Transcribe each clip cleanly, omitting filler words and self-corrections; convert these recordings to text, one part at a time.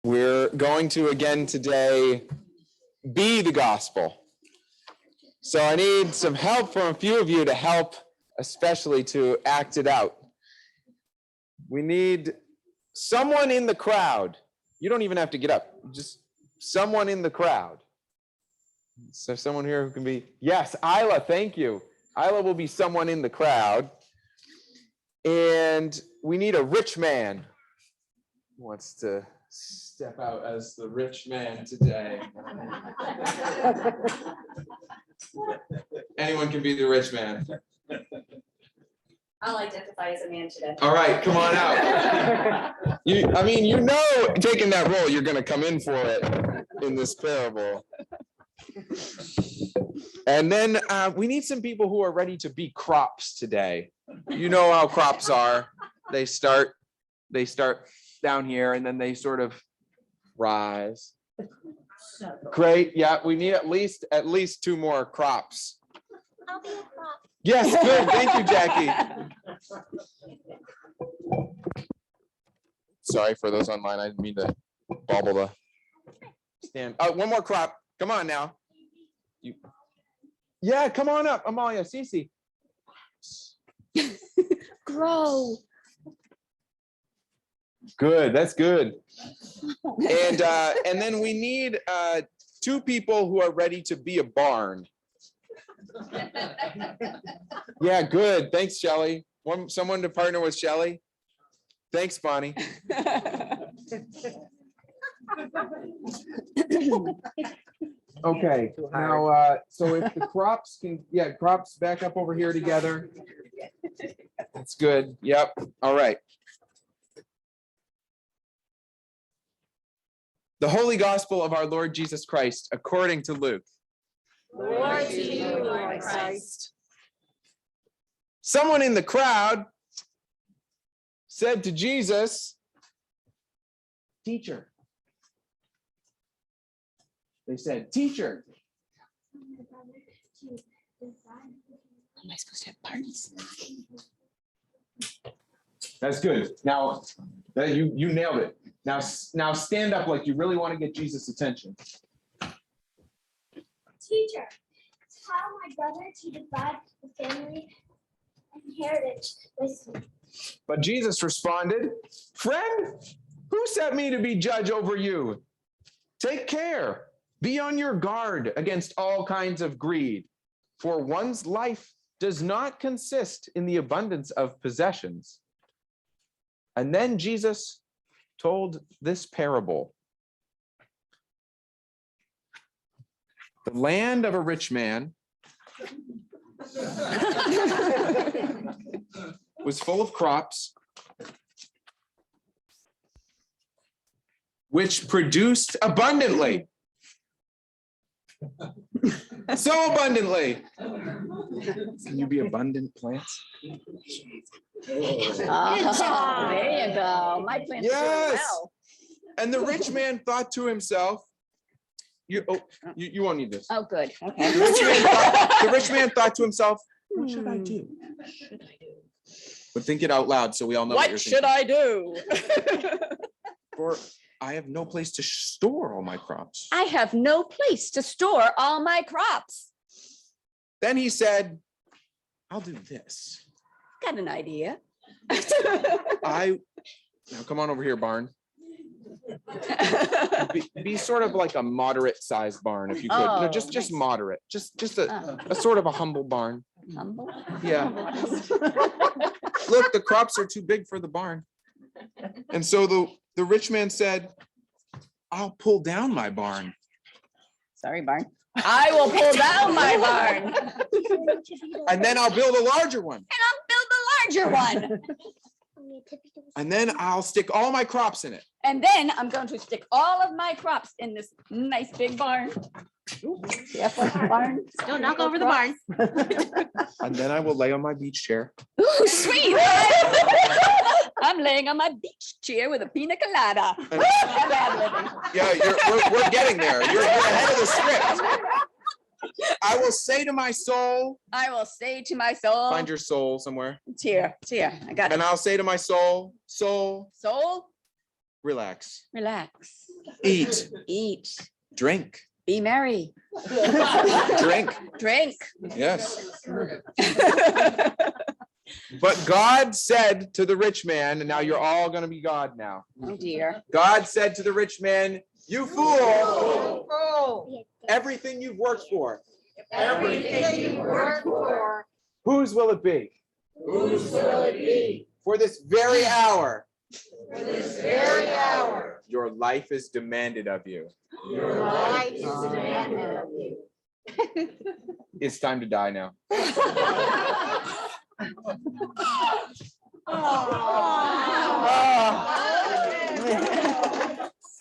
We're going to again today be the gospel. So I need some help from a few of you to help, especially to act it out. We need someone in the crowd. You don't even have to get up, just someone in the crowd. So someone here who can be, yes, Isla, thank you. Isla will be someone in the crowd. And we need a rich man who wants to step out as the rich man today. Anyone can be the rich man. I'll identify as a man today. All right, come on out. Taking that role, you're going to come in for it in this parable. And then we need some people who are ready to be crops today. You know how crops are. They start down here and then they sort of rise. Great. Yeah, we need at least two more crops. I'll be a crop. Yes, good. Thank you, Jackie. Sorry for those online. I didn't mean to bobble the stand. Oh, one more crop. Come on now. Yeah, come on up, Amalia, Cece. Grow. Good, that's good. And then we need two people who are ready to be a barn. Yeah, good. Thanks, Shelley. Someone to partner with Shelley. Thanks, Bonnie. Okay, now, so if the crops can, crops back up over here together. That's good. Yep. All right. The Holy Gospel of our Lord Jesus Christ, according to Luke. Glory to you, Lord Christ. Someone in the crowd said to Jesus, "Teacher." They said, "Teacher." Am I supposed to have parties? That's good. Now, you nailed it. Now stand up like you really want to get Jesus' attention. Teacher, tell my brother to divide the family inheritance with me. But Jesus responded, "Friend, who set me to be judge over you? Take care. Be on your guard against all kinds of greed, for one's life does not consist in the abundance of possessions." And then Jesus told this parable. The land of a rich man was full of crops, which produced abundantly. So abundantly. Can you be abundant plants? Oh, there you go. My plants are doing Yes. well. And the rich man thought to himself, you won't need this. Oh, good. Okay. The rich man thought to himself, what should I do? But think it out loud so we all know what you're What should I do? For I have no place to store all my crops. I have no place to store all my crops. Then he said, I'll do this. Got an idea. Now come on over here, barn. Be sort of like a moderate sized barn if you could. Oh, No, just nice. moderate. Just a sort of a humble barn. Humble. Yeah. Look, the crops are too big for the barn. And so the rich man said, I'll pull down my barn. Sorry, barn. I will pull down my barn. And then I'll build a larger one. Build a larger one. And then I'll stick all my crops in it. And then I'm going to stick all of my crops in this nice big barn. Barn. Don't knock over the barn. And then I will lay on my beach chair. Ooh, sweet. I'm laying on my beach chair with a pina colada. Yeah, we're getting there. You're ahead of the script. I will say to my soul. I will say to my soul. Find your soul somewhere. It's here. It's here. I got it. And I'll say to my soul, soul. Soul. Relax. Relax. Eat. Eat. Drink. Be merry. Drink. Drink. Yes. But God said to the rich man, and now you're all going to be God now. Oh dear. God said to the rich man, you fool, everything you've worked for. Everything you work for, Whose will it be? whose will it be? For this very hour, For this very hour, your life is demanded of you. your life is demanded of you. It's time to die now.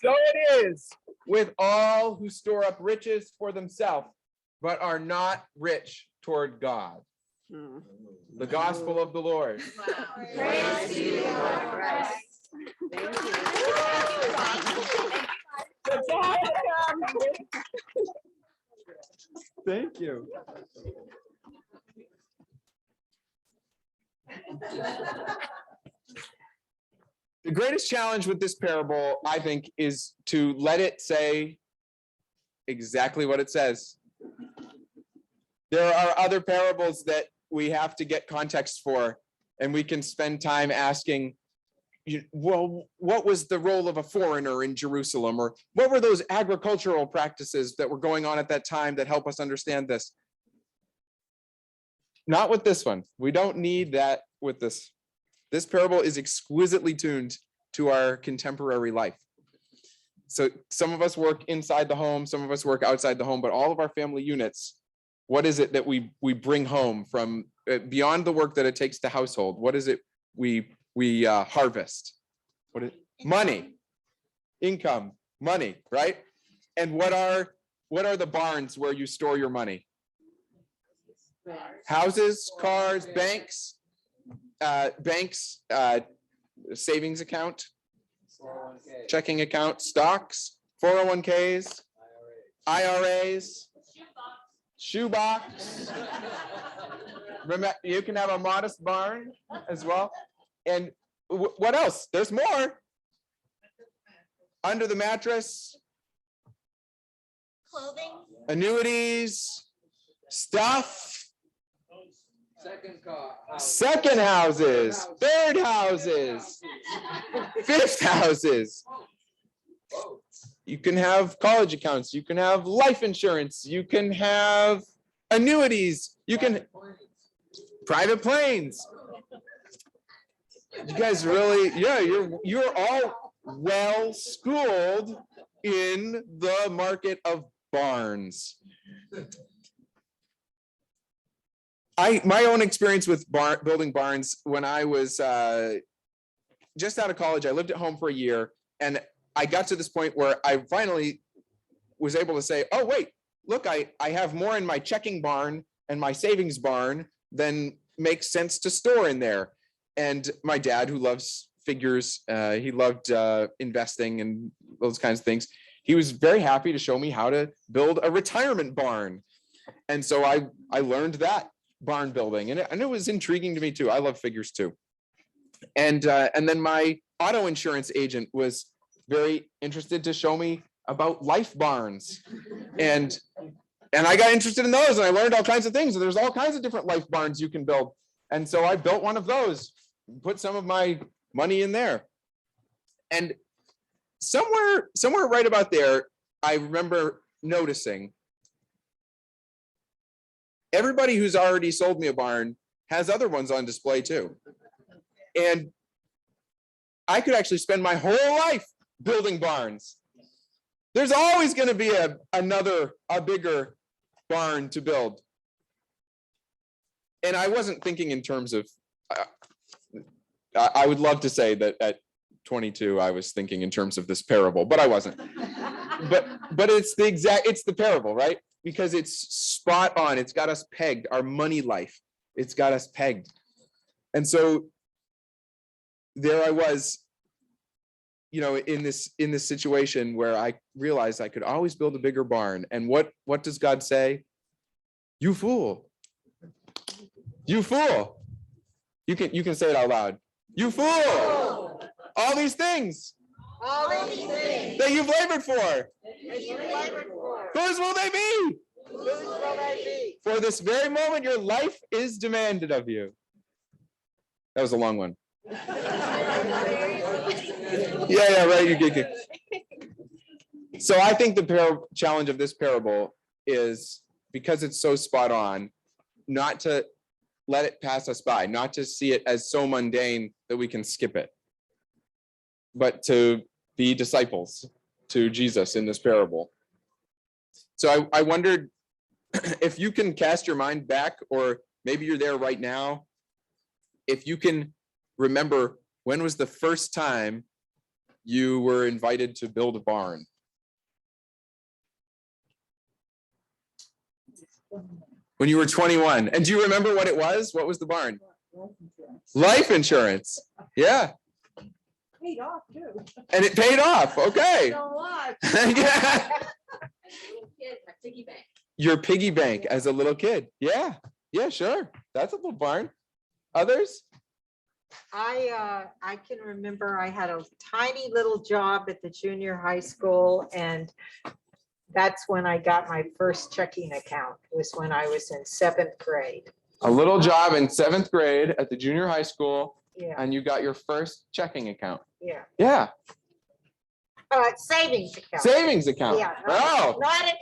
So it is with all who store up riches for themselves, but are not rich toward God. The gospel of the Lord. Praise to you, Lord Christ. Thank you. The greatest challenge with this parable, I think, is to let it say exactly what it says. There are other parables that we have to get context for, and we can spend time asking, well, what was the role of a foreigner in Jerusalem? Or what were those agricultural practices that were going on at that time that help us understand this? Not with this one. We don't need that with this. This parable is exquisitely tuned to our contemporary life. So some of us work inside the home, some of us work outside the home, but all of our family units, what is it that we bring home from beyond the work that it takes to household? What is it we harvest? What is money, income, money, right? And what are the barns where you store your money? Houses, cars, banks, savings account, checking account, stocks, 401ks, IRAs, shoebox. Remember, you can have a modest barn as well. And what else? There's more. Under the mattress, Clothing. annuities, stuff. Second houses, third houses, fifth houses. You can have college accounts, you can have life insurance, you can have annuities, you can private planes. You guys really, yeah, you're all well schooled in the market of barns. My own experience with building barns, when I was just out of college, I lived at home for a year, and I got to this point where I finally was able to say, oh, wait, look, I have more in my checking barn and my savings barn than makes sense to store in there. And my dad, who loves figures, he loved investing and those kinds of things. He was very happy to show me how to build a retirement barn. And so I learned that barn building, and it was intriguing to me too. I love figures too. And then my auto insurance agent was very interested to show me about life barns, and I got interested in those, and I learned all kinds of things. And there's all kinds of different life barns you can build. And so I built one of those, put some of my money in there. And somewhere right about there, I remember noticing everybody who's already sold me a barn has other ones on display too. And I could actually spend my whole life building barns. There's always going to be a bigger barn to build. And I wasn't thinking in terms of, I would love to say that at 22, I was thinking in terms of this parable, but I wasn't. But it's the parable, right? Because it's spot on. It's got us pegged, our money life. It's got us pegged. And so there I was, in this situation where I realized I could always build a bigger barn. And what does God say? You fool. You fool. You can say it out loud. You fool. All these things. all these things that you've labored for. that you labored for. Whose will they be? Whose will they be? For this very moment, your life is demanded of you. That was a long one. Yeah, right. You get it. So I think the challenge of this parable is, because it's so spot on, not to let it pass us by, not to see it as so mundane that we can skip it, but to be disciples to Jesus in this parable. So I wondered if you can cast your mind back, or maybe you're there right now, if you can remember, when was the first time you were invited to build a barn? When you were 21. And do you remember what it was? What was the barn? Life insurance. Yeah. Paid off too. And it paid off. Okay. So what? Yeah. My piggy bank. Your piggy bank as a little kid. Yeah. Yeah, sure. That's a little barn. Others? I can remember I had a tiny little job at the junior high school, and that's when I got my first checking account, was when I was in 7th grade. A little job in 7th grade at the junior high school, Yeah, and you got your first checking account. yeah. Yeah. Savings account. Savings account. Yeah. Oh. Not a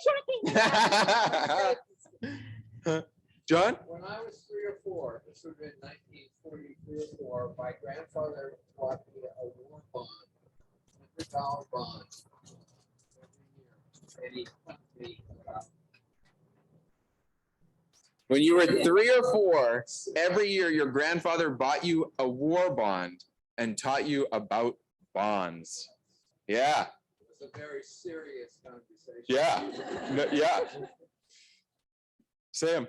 checking. John? When I was 3 or 4, this would have been 1943 or 4, my grandfather bought me a war bond, $100 bond every year. And he put me When you were 3 or 4, every year your grandfather bought you a war bond and taught you about bonds. Yeah. it was a very serious conversation. Yeah. Yeah. Sam.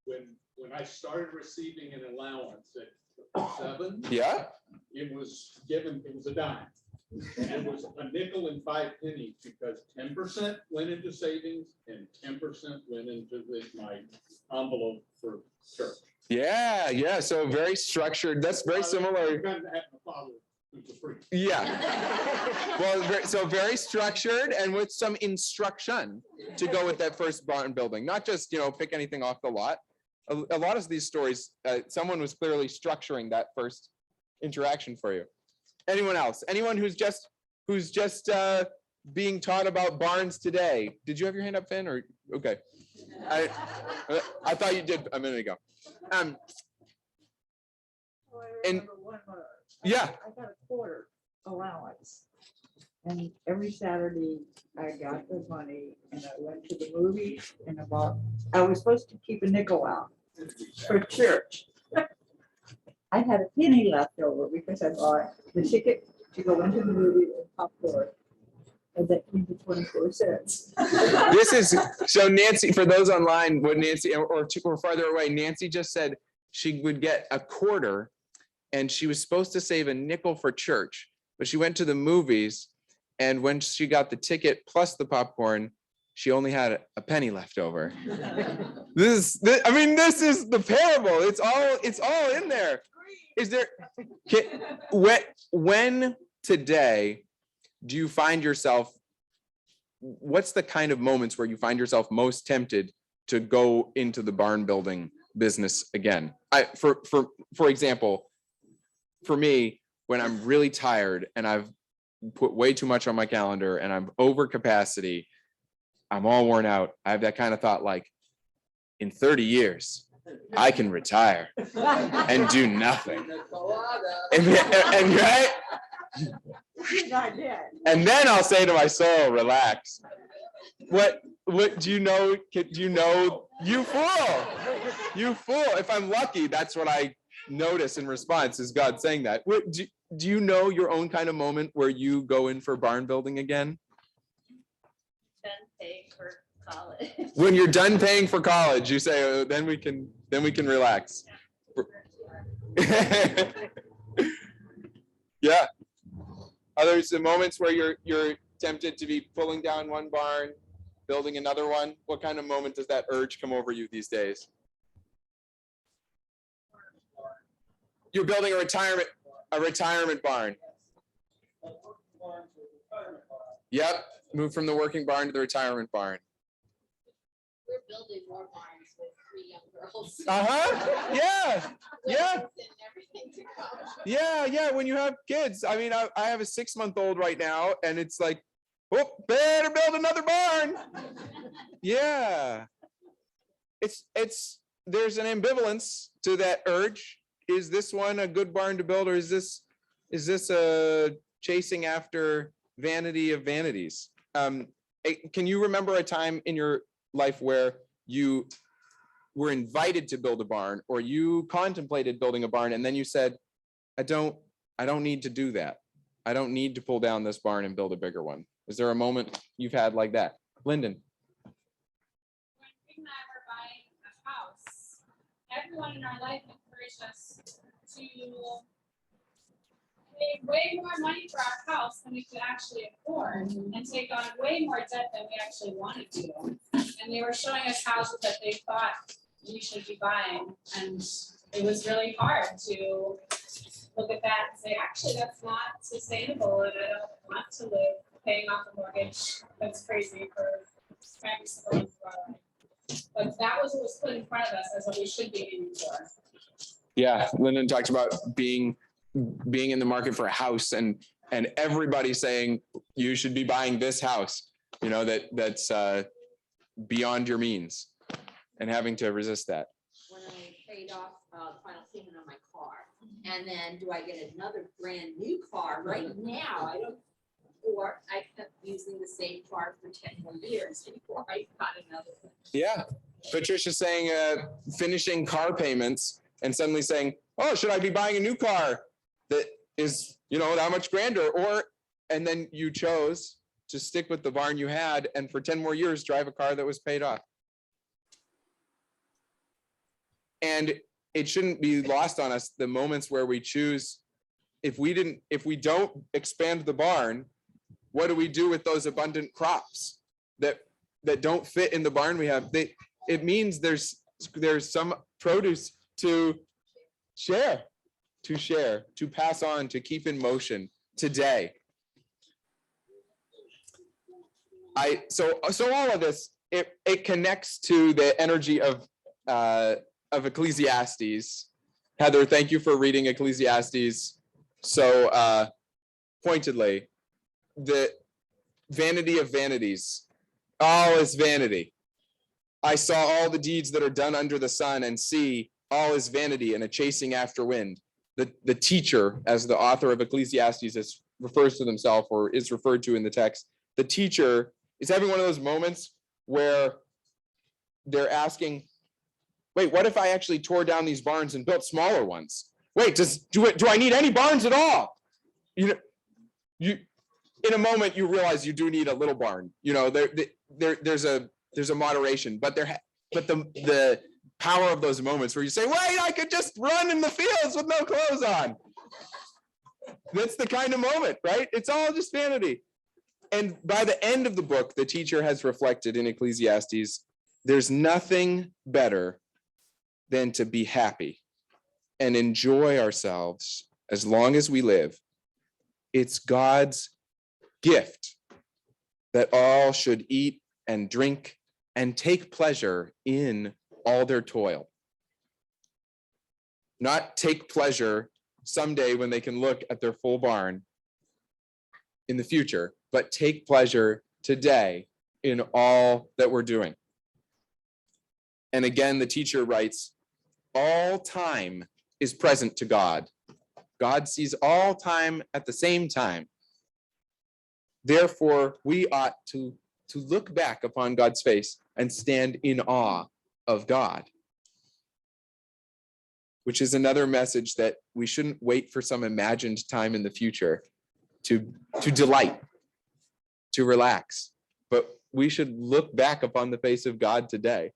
When I started receiving an allowance at 7, Yeah. it was a dime. And it was a nickel and 5 pennies, because 10% went into savings and 10% went into my envelope for church. Yeah. Yeah. So very structured. That's very similar. Kind of had my father who's a priest. Yeah. Well, so very structured and with some instruction to go with that first barn building, not just, pick anything off the lot. A lot of these stories, someone was clearly structuring that first interaction for you. Anyone else? Anyone who's just being taught about barns today? Did you have your hand up, Finn? Or okay? I thought you did a minute ago. And yeah. I got a quarter allowance. And every Saturday I got the money and I went to the movies and I was supposed to keep a nickel out for church. I had a penny left over because I bought the ticket to go into the movie and popcorn. And that came to 24 cents. This is so Nancy, for those online, what Nancy or farther away, Nancy just said she would get a quarter and she was supposed to save a nickel for church, but she went to the movies, and when she got the ticket plus the popcorn, she only had a penny left over. This is the parable. It's all in there. Is there, when today do you find yourself, what's the kind of moments where you find yourself most tempted to go into the barn building business again? For example, for me, when I'm really tired and I've put way too much on my calendar and I'm over capacity, I'm all worn out, I have that kind of thought, like, in 30 years, I can retire and do nothing. And right? And then I'll say to my soul, relax. What do you know? You fool. You fool. If I'm lucky, that's what I notice in response, is God saying that. Do you know your own kind of moment where you go in for barn building again? Done paying for college. When you're done paying for college, you say, oh, then we can relax. Yeah. Others, the moments where you're tempted to be pulling down one barn, building another one. What kind of moment does that urge come over you these days? You're building a retirement barn. Yep, move from the working barn to the retirement barn. We're building more barns with 3 young girls. Uh-huh, yeah, yeah. And everything to come. Yeah, when you have kids. I mean, I have a 6-month-old right now, and it's like, oh, better build another barn. Yeah. There's an ambivalence to that urge. Is this one a good barn to build, or is this a chasing after vanity of vanities? Can you remember a time in your life where you were invited to build a barn, or you contemplated building a barn, and then you said, I don't need to do that. I don't need to pull down this barn and build a bigger one. Is there a moment you've had like that? Lyndon? When Greg and I were buying a house, everyone in our life encouraged us to pay way more money for our house than we could actually afford and take on way more debt than we actually wanted to. And they were showing us houses that they thought we should be buying. And it was really hard to look at that and say, actually, that's not sustainable, and I don't want to live paying off a mortgage. That's crazy for every single one of our life. But that was what was put in front of us as what we should be aiming for. Yeah, Lyndon talks about being in the market for a house, and everybody saying you should be buying this house, you know, that's beyond your means, and having to resist that. When I paid off the final payment on my car, and then do I get another brand new car right now? I don't, or I kept using the same car for 10 more years before I got another one. Yeah, Patricia's saying finishing car payments and suddenly saying, oh, should I be buying a new car that is, you know, that much grander? And then you chose to stick with the barn you had, and for 10 more years drive a car that was paid off. And it shouldn't be lost on us the moments where we choose, if we don't expand the barn, what do we do with those abundant crops that don't fit in the barn we have? It means there's some produce to share, to pass on, to keep in motion today. So all of this, it connects to the energy of Ecclesiastes. Heather, thank you for reading Ecclesiastes so pointedly. The vanity of vanities, all is vanity. I saw all the deeds that are done under the sun, and see, all is vanity and a chasing after wind. The teacher, as the author of Ecclesiastes refers to himself, or is referred to in the text, the teacher is having one of those moments where they're asking, wait, what if I actually tore down these barns and built smaller ones? Wait, do I need any barns at all? You know, in a moment you realize you do need a little barn. You know, there's a moderation, but the power of those moments where you say, wait, I could just run in the fields with no clothes on. That's the kind of moment, right? It's all just vanity. And by the end of the book, the teacher has reflected in Ecclesiastes, there's nothing better than to be happy and enjoy ourselves as long as we live. It's God's gift that all should eat and drink and take pleasure in all their toil. Not take pleasure someday when they can look at their full barn in the future, but take pleasure today in all that we're doing. And again, the teacher writes, all time is present to God. God sees all time at the same time. Therefore, we ought to look back upon God's face and stand in awe of God, which is another message that we shouldn't wait for some imagined time in the future to delight, to relax, but we should look back upon the face of God today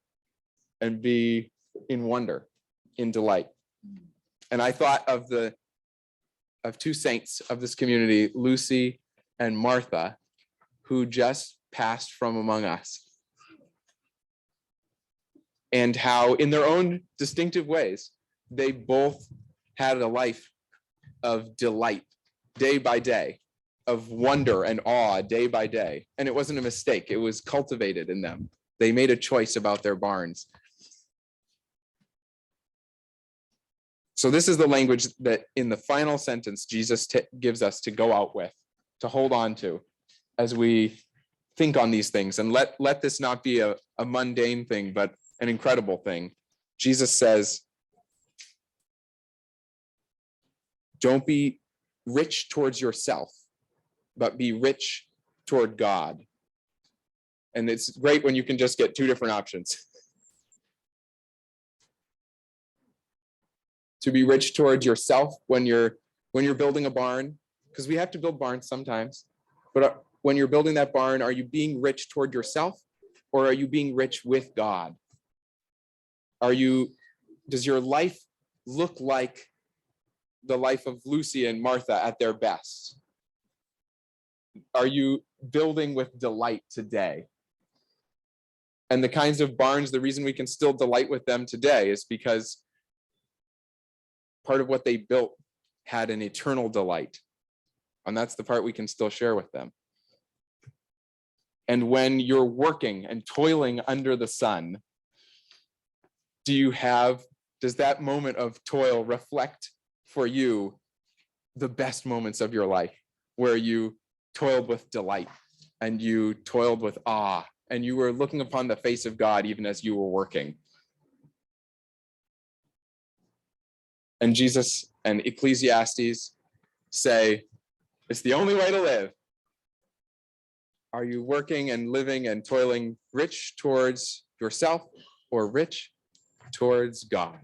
and be in wonder, in delight. And I thought of two saints of this community, Lucy and Martha, who just passed from among us, and how in their own distinctive ways, they both had a life of delight day by day. of wonder and awe day by day. And it wasn't a mistake. It was cultivated in them. They made a choice about their barns. So this is the language that in the final sentence, Jesus gives us to go out with, to hold on to as we think on these things. And let this not be a mundane thing, but an incredible thing. Jesus says, don't be rich towards yourself, but be rich toward God. And it's great when you can just get two different options. To be rich towards yourself when you're building a barn, because we have to build barns sometimes. But when you're building that barn, are you being rich toward yourself, or are you being rich with God? Does your life look like the life of Lucy and Martha at their best? Are you building with delight today? And the kinds of barns, the reason we can still delight with them today is because part of what they built had an eternal delight. And that's the part we can still share with them. And when you're working and toiling under the sun, does that moment of toil reflect for you the best moments of your life, where you toiled with delight and you toiled with awe and you were looking upon the face of God even as you were working? And Jesus and Ecclesiastes say, it's the only way to live. Are you working and living and toiling rich towards yourself or rich towards God?